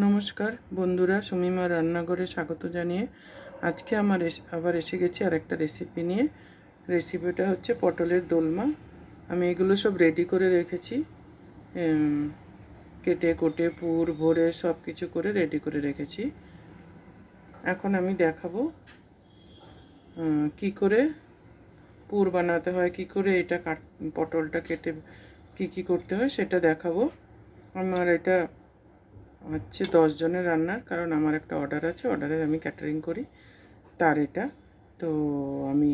নমস্কার বন্ধুরা, সুমিমা রান্নাঘরে স্বাগত জানিয়ে আজকে আমার আবার এসে গেছি আর একটা রেসিপি নিয়ে। রেসিপিটা হচ্ছে পটলের দোলমা। আমি এগুলো সব রেডি করে রেখেছি, কেটে কোটে পুর ভরে সব কিছু করে রেডি করে রেখেছি। এখন আমি দেখাবো কি করে পুর বানাতে হয়, কি করে এটা পটলটা কেটে কি করতে হয় সেটা দেখাবো। আমার এটা হচ্ছে 10 জনের রান্নার, কারণ আমার একটা অর্ডার আছে, অর্ডারের আমি ক্যাটারিং করি তার এটা। তো আমি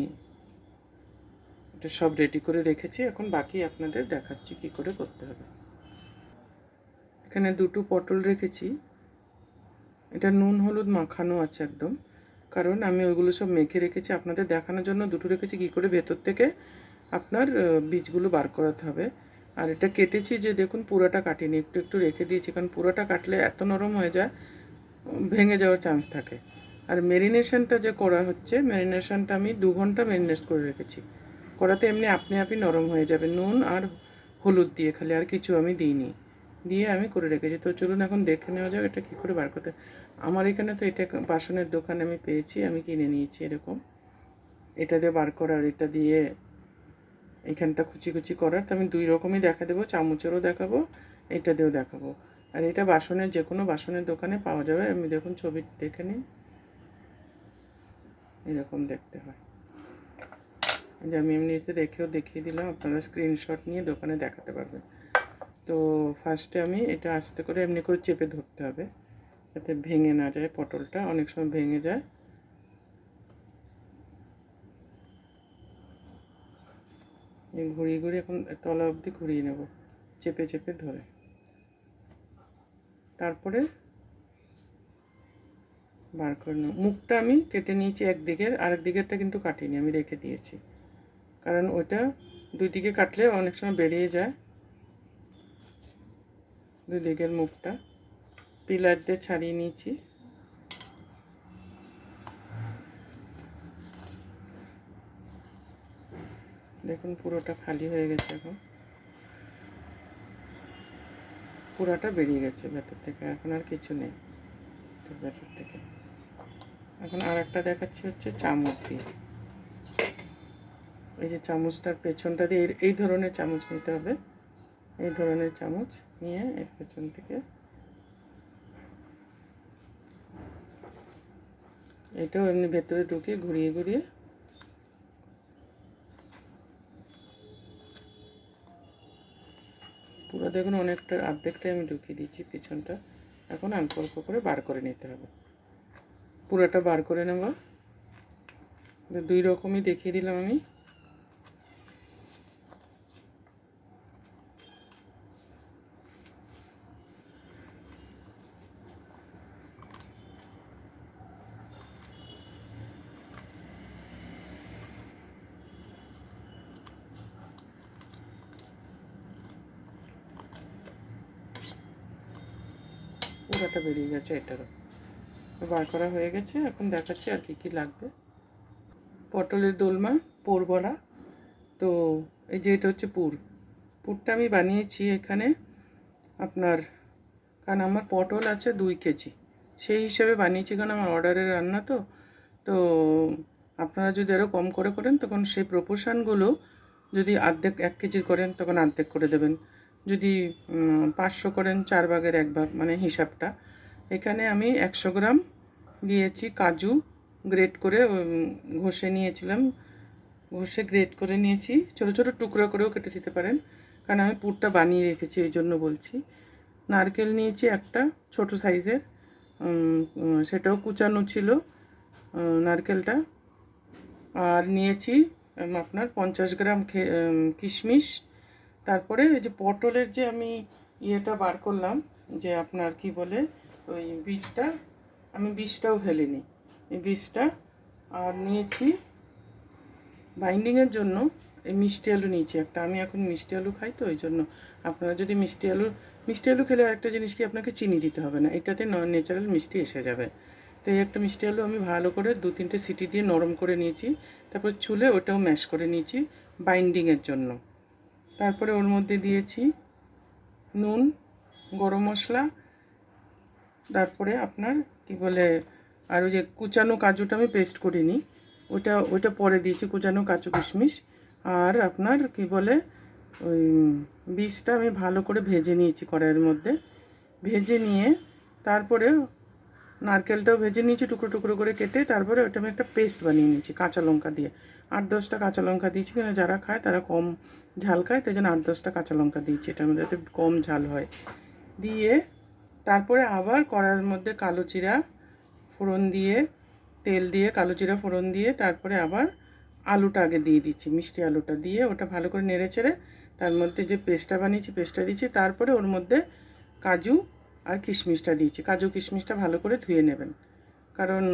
এটা সব রেডি করে রেখেছি, এখন বাকি আপনাদের দেখাচ্ছি কি করে করতে হবে। এখানে দুটো পটল রেখেছি, এটা নুন হলুদ মাখানো আছে একদম, কারণ আমি ওইগুলো সব মেখে রেখেছি আপনাদের দেখানোর জন্য। দুটো রেখেছি কী করে ভেতর থেকে আপনার বীজগুলো বার করাতে হবে। আর এটা কেটেছি যে দেখুন, পুরোটা কাটিনি, একটু একটু রেখে দিয়েছি, কারণ পুরোটা কাটলে এত নরম হয়ে যায়, ভেঙে যাওয়ার চান্স থাকে। আর ম্যারিনেশনটা যে করা হচ্ছে, ম্যারিনেশনটা আমি 2 ঘন্টা ম্যারিনেট করে রেখেছি। করাতে এমনি আপনি নরম হয়ে যাবে, নুন আর হলুদ দিয়ে, খালি আর কিছু আমি দিইনি, দিয়ে আমি করে রেখেছি। তো চলুন এখন দেখে নেওয়া যাক এটা কী করে বার করতে। আমার এখানে তো এটা বাসনের দোকানে আমি পেয়েছি, আমি কিনে নিয়েছি এরকম। এটা দিয়ে বার করার, এটা দিয়ে এখানটা কুচি কুচি করার। তো আমি 2 রকমই দেখা দেবো, চামচেরও দেখাবো, এটা দিয়েও দেখাবো। আর এটা বাসনের যে কোনো বাসনের দোকানে পাওয়া যাবে। আমি দেখুন ছবি দেখে নিন, এরকম দেখতে হয়। যে আমি এমনিতে দেখেও দেখিয়ে দিলাম, আপনারা স্ক্রিনশট নিয়ে দোকানে দেখাতে পারবেন। তো ফার্স্টে আমি এটা আস্তে করে এমনি করে চেপে ধরতে হবে, যাতে ভেঙে না যায়। পটলটা অনেক সময় ভেঙে যায়। ঘুরিয়ে ঘুরিয়ে এখন তলা অবধি ঘুরিয়ে নেব, চেপে চেপে ধরে। তারপরে বার করে নেব। মুখটা আমি কেটে নিয়েছি একদিকের, আরেক দিকেরটা কিন্তু কাটিনি, আমি রেখে দিয়েছি, কারণ ওইটা 2 দিকে কাটলে অনেক সময় বেরিয়ে যায়। 2 দিকের মুখটা পিলার দিয়ে ছাড়িয়ে নিয়েছি। দেখুন পুরোটা খালি হয়ে গেছে, এখন পুরাটা বেরিয়ে গেছে ভেতর থেকে, এখন আর কিছু নেই ভেতর থেকে। এখন আর একটা দেখাচ্ছি হচ্ছে চামচ দিয়ে। এই যে চামচটার পেছনটা দিয়ে এই ধরনের চামচ নিতে হবে, এই ধরনের চামচ নিয়ে এর পেছন থেকে এটাও এমনি ভেতরে ঢুকিয়ে ঘুরিয়ে ঘুরিয়ে পুরো দেখুন অনেকটা, অর্ধেকটাই আমি ঢুকিয়ে দিচ্ছি পিছনটা। এখন অল্প অল্প করে বার করে নিতে হবে, পুরোটা বার করে নেব। 2 রকমই দেখিয়ে দিলাম আমি। পুরোটা বেরিয়ে গেছে, এটারও বার করা হয়ে গেছে। এখন দেখাচ্ছি আর কি কি লাগবে। পটলের দোলমা পুর বড়া। তো এই যে এটা হচ্ছে পুরটা আমি বানিয়েছি এখানে আপনার, কারণ আমার পটল আছে 2 কেজি, সেই হিসেবে বানিয়েছি, কারণ আমার অর্ডারের রান্না। তো তো আপনারা যদি আরও কম করে করেন, তখন সেই প্রপোর্শানগুলো যদি অর্ধেক 1 কেজির করেন তখন অর্ধেক করে দেবেন। যদি 500 করেন 4 ভাগের 1 ভাগ, মানে হিসাবটা। এখানে আমি 100 গ্রাম দিয়েছি কাজু, গ্রেট করে ঘষে নিয়েছিলাম, ঘষে গ্রেট করে নিয়েছি। ছোটো ছোটো টুকরো করেও কেটে দিতে পারেন, কারণ আমি পুরটা বানিয়ে রেখেছি এই জন্য বলছি। নারকেল নিয়েছি একটা ছোট সাইজের, সেটাও কুচানো ছিল নারকেলটা। আর নিয়েছি আপনার 50 গ্রাম কিশমিশ। তারপরে এই যে পটলের যে আমি ইয়েটা বার করলাম, যে আপনার কি বলে ওই বীজটা, আমি বীজটাও ফেলিনি, এই বীজটা। আর নিয়েছি বাইন্ডিংয়ের জন্য এই মিষ্টি আলু নিয়েছি একটা, আমি এখন মিষ্টি আলু খাই, তো ওই জন্য। আপনারা যদি মিষ্টি আলু খেলে আরেকটা জিনিস কি, আপনাকে চিনি দিতে হবে না, এটাতে ন্যাচারাল মিষ্টি এসে যাবে। তো এই একটা মিষ্টি আলু আমি ভালো করে 2-3টে সিটি দিয়ে নরম করে নিয়েছি, তারপর ছুলে ওটাও ম্যাশ করে নিয়েছি বাইন্ডিংয়ের জন্য। তারপরে ওর মধ্যে দিয়েছি নুন, গরম মশলা, তারপরে আপনার কি বলে, আর ওই যে কুচানো কাজুটা আমি পেস্ট করিনি, ওইটা পরে দিয়েছি, কুচানো কাজু কিশমিশ। আর আপনার কি বলে, ওই বীজটা আমি ভালো করে ভেজে নিয়েছি কড়াইয়ের মধ্যে। ভেজে নিয়ে তারপরে নারকেলটাও ভেজে নিয়েছি টুকরো টুকরো করে কেটে। তারপরে ওটা আমি একটা পেস্ট বানিয়ে নিয়েছি কাঁচা লঙ্কা দিয়ে। 8-10টা কাঁচা লঙ্কা দিয়েছি, কেন যারা খায় তারা কম ঝাল খায়, তাই জন্য 8-10টা কাঁচা লঙ্কা দিয়েছি এটার মধ্যে, যাতে কম ঝাল হয়। দিয়ে তারপরে আবার কড়াইয়ের মধ্যে কালো জিরা ফোড়ন দিয়ে, তেল দিয়ে কালো জিরা ফোড়ন দিয়ে, তারপরে আবার আলুটা আগে দিয়ে দিচ্ছি, মিষ্টি আলুটা দিয়ে ওটা ভালো করে নেড়ে চেড়ে তার মধ্যে যে পেস্টটা বানিয়েছি পেস্টটা দিচ্ছি। তারপরে ওর মধ্যে কাজু আর কিশমিশটা দিয়েছি। কাজু কিশমিশটা ভালো করে ধুয়ে নেবেন, কারণ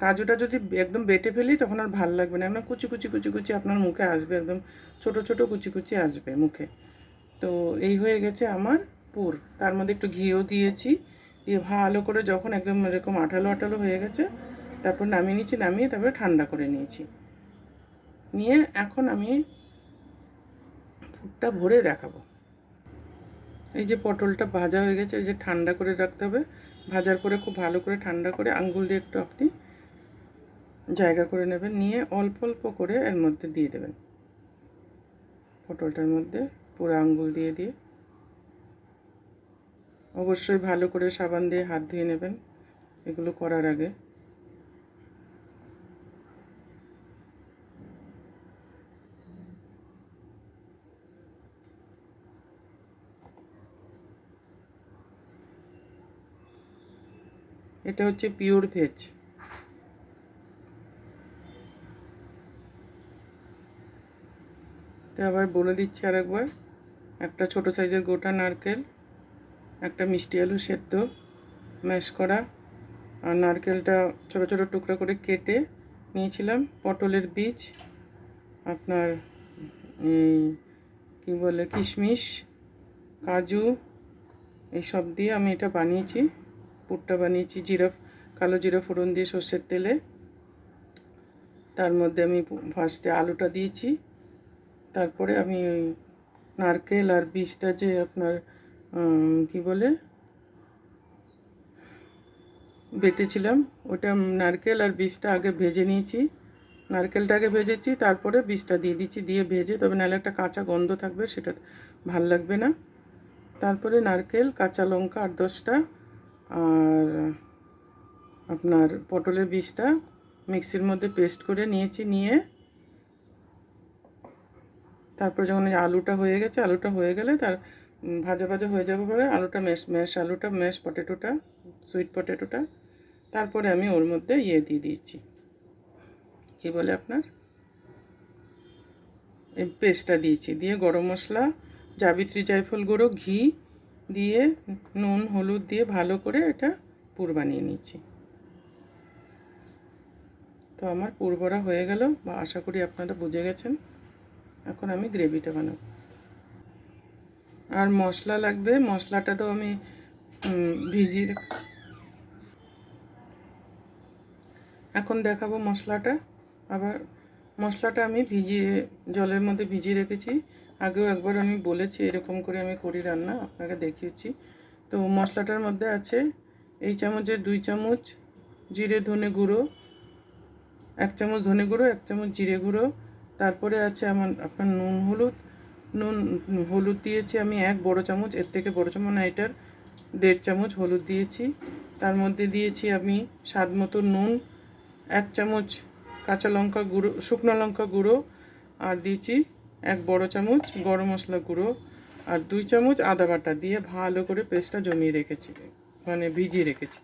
কাজুটা যদি একদম বেটে ফেলি তখন আর ভালো লাগবে না, একদম কুচি কুচি কুচি কুচি আপনার মুখে আসবে, একদম ছোট ছোট কুচি কুচি আসবে মুখে। তো এই হয়ে গেছে আমার পুর। তার মধ্যে একটু ঘিও দিয়েছি, দিয়ে ভালো করে যখন একদম এরকম আঠালো আঠালো হয়ে গেছে তারপর নামিয়ে নিয়েছি, নামিয়ে তারপরে ঠান্ডা করে নিয়েছি। নিয়ে এখন আমি পুরটা ভরে দেখাবো। এই যে পটলটা ভাজা হয়ে গেছে, এই যে ঠান্ডা করে রাখতে হবে, ভাজার পরে খুব ভালো করে ঠান্ডা করে আঙ্গুল দিয়ে একটু আপনি জায়গা করে নেবেন, নিয়ে অল্প অল্প করে এর মধ্যে দিয়ে দেবেন, পটলটার মধ্যে পুরো আঙ্গুল দিয়ে দিয়ে। অবশ্যই ভালো করে সাবান দিয়ে হাত ধুয়ে নেবেন এগুলো করার আগে। এটা হচ্ছে পিওর ভেজ। তো আবার বলে দিচ্ছি আরেকবার, একটা ছোট সাইজের গোটা নারকেল, একটা মিষ্টি আলু সেদ্ধ ম্যাশ করা, আর নারকেলটা ছোট ছোট টুকরো করে কেটে নিয়েছিলাম, পটলের বীজ, আপনার কি বলে কিশমিশ, কাজু, এইসব দিয়ে আমি এটা বানিয়েছি, পুরটা বানিয়েছি কালো জিরা ফোড়ন দিয়ে সর্ষের তেলে। তার মধ্যে আমি ফার্স্টে আলুটা দিয়েছি, তারপরে আমি ওই নারকেল আর বীজটা যে আপনার কি বলে বেটেছিলাম, ওটা নারকেল আর বীজটা আগে ভেজে নিয়েছি, নারকেলটা আগে ভেজেছি, তারপরে বীজটা দিয়ে দিচ্ছি, দিয়ে ভেজে, তবে নাহলে একটা কাঁচা গন্ধ থাকবে, সেটা ভাল লাগবে না। তারপরে নারকেল, কাঁচা লঙ্কা 8-10টা, আর আপনার পটলের বীজটা মিক্সির মধ্যে পেস্ট করে নিয়েছি, নিয়ে তারপর যখন আলুটা হয়ে গেছে, আলুটা হয়ে গেলে তার ভাজা ভাজা হয়ে যাবে পরে আলুটা আলুটা পটেটোটা, সুইট পটেটোটা, তারপরে আমি ওর মধ্যে দিয়ে দিয়েছি, কী বলে আপনার এই পেস্টটা দিয়েছি, দিয়ে গরম মশলা, জাবিত্রী জায়ফল গুঁড়ো, ঘি দিয়ে নুন হলুদ দিয়ে ভালো করে এটা পুর বানিয়ে নিয়েছি। তো আমার পুর ভরা হয়ে গেল, বা আশা করি আপনারা বুঝে গেছেন। এখন আমি গ্রেভিটা বানাবো। আর মশলা লাগবে, মশলাটা তো আমি ভিজিয়ে, এখন দেখাবো মশলাটা। আবার মশলাটা আমি জলের মধ্যে ভিজিয়ে রেখেছি, আগেও একবার আমি বলেছি এরকম করে আমি করি রান্না, আপনাকে দেখিয়েছি। তো মশলাটার মধ্যে আছে এই চামচের 2 চামচ জিরে ধনে গুঁড়ো, 1 চামচ ধনে গুঁড়ো, 1 চামচ জিরে গুঁড়ো, তারপরে আছে আপনার নুন হলুদ দিয়েছি আমি 1 বড় চামচ, এর থেকে বড় চামচ না, এটার 1.5 চামচ হলুদ দিয়েছি। তার মধ্যে দিয়েছি আমি স্বাদ মতো নুন, 1 চামচ কাঁচা লঙ্কা গুঁড়ো, শুকনো লঙ্কা গুঁড়ো, আর দিয়েছি 1 বড় চামচ গরম মশলা গুঁড়ো, আর 2 চামচ আদা বাটা দিয়ে ভালো করে পেস্টটা জমিয়ে রেখেছি, মানে ভিজিয়ে রেখেছি।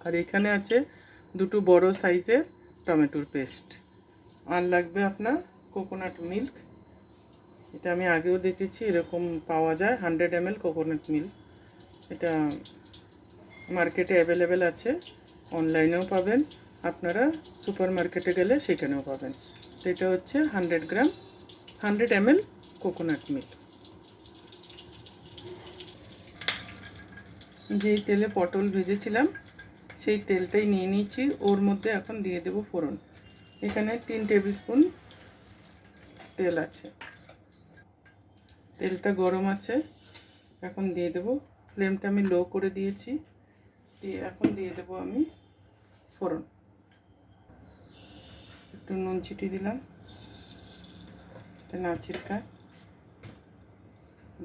আর এখানে আছে 2 বড় সাইজের টমেটোর পেস্ট। আর লাগবে আপনার কোকোনাট মিল্ক, এটা আমি আগেও দেখেছি এরকম পাওয়া যায়, 100 ml কোকোনাট মিল্ক। এটা মার্কেটে অ্যাভেলেবেল আছে, অনলাইনেও পাবেন, আপনারা সুপার মার্কেটে গেলে সেখানেও পাবেন। তো এটা হচ্ছে 100 ml কোকোনাট মিল্ক। যেই তেলে পটল ভেজেছিলাম সেই তেলটাই নিয়ে নিয়েছি, ওর মধ্যে এখন দিয়ে দেব ফোড়ন। এখানে 3 টেবিল স্পুন তেল আছে, তেলটা গরম আছে, এখন দিয়ে দেব। ফ্লেমটা আমি লো করে দিয়েছি, দিয়ে এখন দিয়ে দেবো আমি ফোড়ন। একটু নুন ছিটিয়ে দিলাম না ছিটকায়।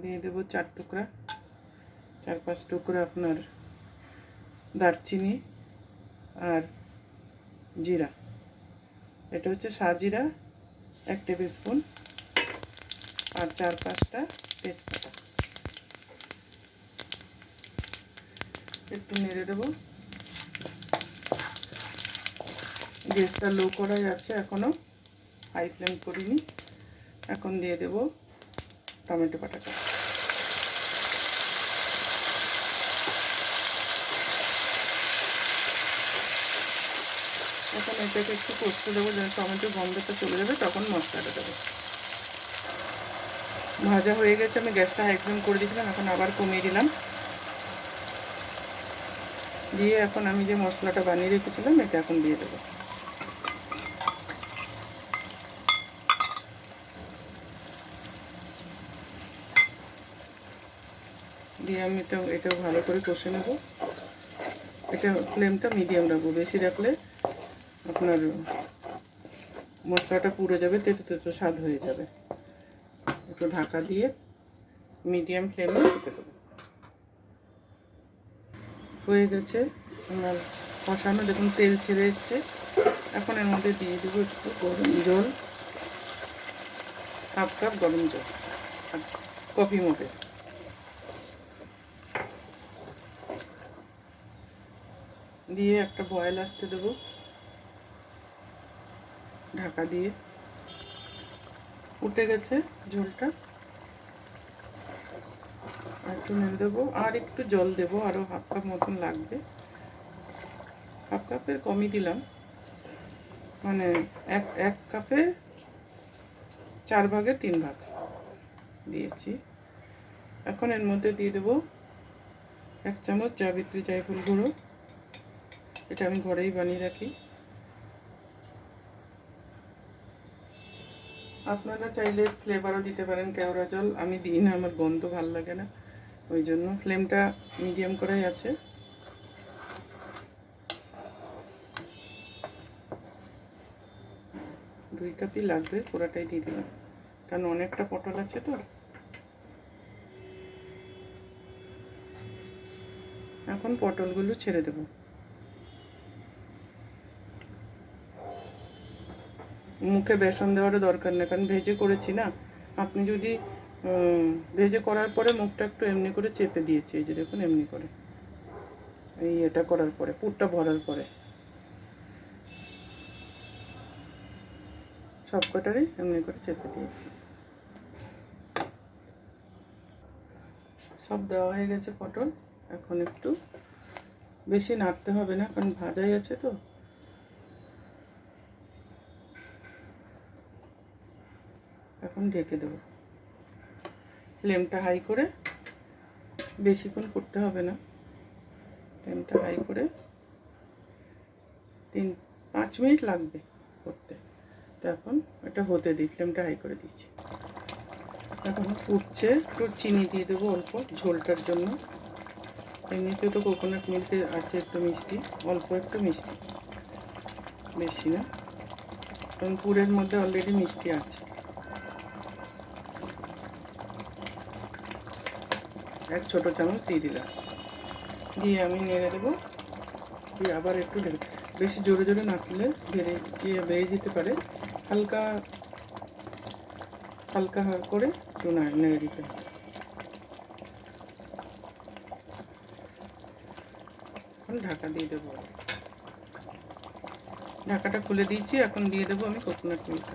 দিয়ে দেবো 4-5 টুকরা আপনার দারচিনি আর জিরা। এটা হচ্ছে সাজিরা 1 টেবিল স্পুন আর 4-5টা তেজপাতা। একটু নেড়ে দেবো। গ্যাসটা লো করাই আছে এখনও, হাই ফ্লেম করিনি। এখন দিয়ে দেব টমেটো বাটাটা। এখন এটাকে একটু কষতে দেবো, যেন টমেটোর গন্ধটা চলে যাবে, তখন মশলাটা দেবো। ভাজা হয়ে গেছে, আমি গ্যাসটা হাই ফ্লেম করে দিয়েছিলাম, এখন আবার কমিয়ে দিলাম। দিয়ে এখন আমি যে মশলাটা বানিয়ে রেখেছিলাম এটা এখন দিয়ে দেবো। দিয়ে আমি এটাও ভালো করে কষে নেব। এটা ফ্লেমটা মিডিয়াম রাখবো, বেশি রাখলে আপনার মশলাটা পুড়ে যাবে, তেতো তেতো স্বাদ হয়ে যাবে। একটু ঢাকা দিয়ে মিডিয়াম ফ্লেমে রেখে দেবো। হয়ে গেছে আমার কষানো, দেখুন তেল ছেড়ে এসছে। এখন এর মধ্যে দিয়ে দেবো একটু গরম জল, 1/2 কাপ গরম জল আর কফি মগে। দিয়ে একটা বয়েল আসতে দেবো ঢাকা দিয়ে। উঠে গেছে ঝোলটা, একটু নেড়ে দেবো আর একটু জল দেবো, আরও 1/2 কাপ মতন লাগবে। 1/2 কাপের কমই দিলাম, মানে এক কাপে 4 ভাগের 3 ভাগ দিয়েছি। এখন এর মধ্যে দিয়ে দেবো 1 চামচ জাবিত্রী জায়ফল গুঁড়ো। এটা আমি ঘরেই বানিয়ে রাখি। আপনারা চাইলে ফ্লেভারও দিতে পারেন কেওড়া জল, আমি দিই না, আমার গন্ধ ভালো লাগে না, ওই জন্য ফ্লেমটা মিডিয়াম করাই আছে। দুই কাপই লাগবে, পুরোটাই দিয়ে দিলাম, কারণ অনেকটা পটল আছে তো। এখন পটলগুলো ছেড়ে দেব। মুখে বেসন দেওয়ারও দরকার নেই, কারণ ভেজে করেছি না। আপনি যদি ভেজে করার পরে মুখটা একটু এমনি করে চেপে দিয়েছি, এই যে দেখুন এমনি করে, এই এটা করার পরে পুরটা ভরার পরে সব কটারই এমনি করে চেপে দিয়েছি। সব দেওয়া হয়ে গেছে পটল। এখন একটু বেশি নাড়তে হবে না, কারণ ভাজাই আছে তো। এখন ঢেকে দেব, ফ্লেমটা হাই করে, বেশিক্ষণ করতে হবে না, ফ্লেমটা হাই করে 3-5 মিনিট লাগবে করতে। তো এখন এটা হতে দিই, ফ্লেমটা হাই করে দিচ্ছি। এখন ফুটছে, একটু চিনি দিয়ে দেবো অল্প ঝোলটার জন্য। এমনিতে তো কোকোনাট মিল্কে আছে একটু মিষ্টি, অল্প একটু মিষ্টি, বেশি না, কারণ পুরের মধ্যে অলরেডি মিষ্টি আছে। 1 ছোট চামচ দিয়ে দিলাম, দিয়ে আমি নেড়ে দেবো। দিয়ে আবার একটু ঢেকে, বেশি জোরে জোরে নাড়লে বেড়ে যেতে পারে, হালকা হালকা করে একটু নেড়ে দিতে হবে। এখন ঢাকা দিয়ে দেবো, ঢাকাটা খুলে দিয়েছি। এখন দিয়ে দেবো আমি coconut milk,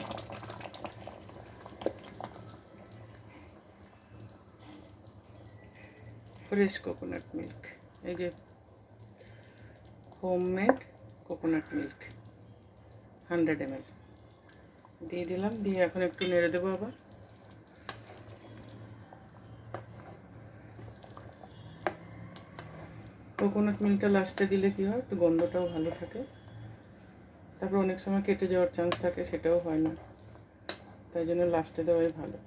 fresh coconut milk, এই যে হোমমেড কোকোনাট মিল্ক 100 ml দিয়ে দিলাম। দিয়ে এখন একটু নেড়ে দেবো আবার। কোকোনাট মিল্কটা লাস্টে দিলে কী হয়, একটু গন্ধটাও ভালো থাকে। তারপর অনেক সময় কেটে যাওয়ার চান্স থাকে, সেটাও হয় না, তাই জন্য লাস্টে দেওয়াই ভালো।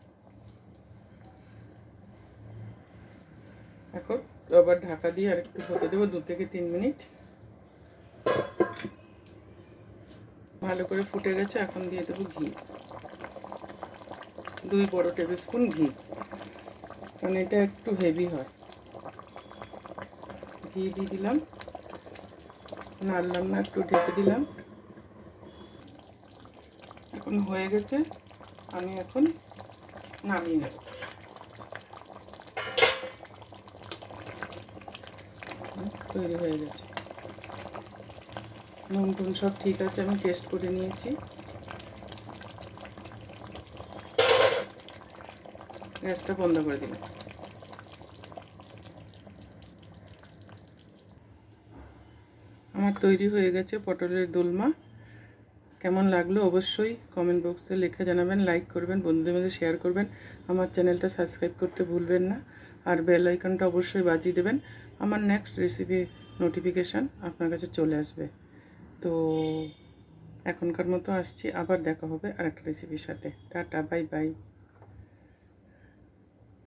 এখন আবার ঢাকা দিয়ে আর একটু হতে দেবো 2 থেকে 3 মিনিট। ভালো করে ফুটে গেছে, এখন দিয়ে দেবো ঘি, 2 বড় টেবিল স্পুন ঘি, কারণ এটা একটু হেভি হয়। ঘি দিয়ে দিলাম, নাড়লাম না, একটু ঢেকে দিলাম। এখন হয়ে গেছে, আমি এখন নামিয়ে নেব। তৈরি হয়ে গেছে। নুন টুন সব ঠিক আছে, আমি টেস্ট করে নিয়েছি। গ্যাসটা বন্ধ করে দিলাম। আমার তৈরি হয়ে গেছে পটলের দোলমা। কেমন লাগলো অবশ্যই কমেন্ট বক্সে লিখে জানাবেন, লাইক করবেন, বন্ধুদের মধ্যে শেয়ার করবেন, আমার চ্যানেলটা সাবস্ক্রাইব করতে ভুলবেন না, আর বেল আইকনটা অবশ্যই বাজিয়ে দেবেন। আমার নেক্সট রেসিপি নোটিফিকেশান আপনার কাছে চলে আসবে। তো এখনকার মতো আসছি, আবার দেখা হবে আরেকটা রেসিপির সাথে। Tata, bye bye.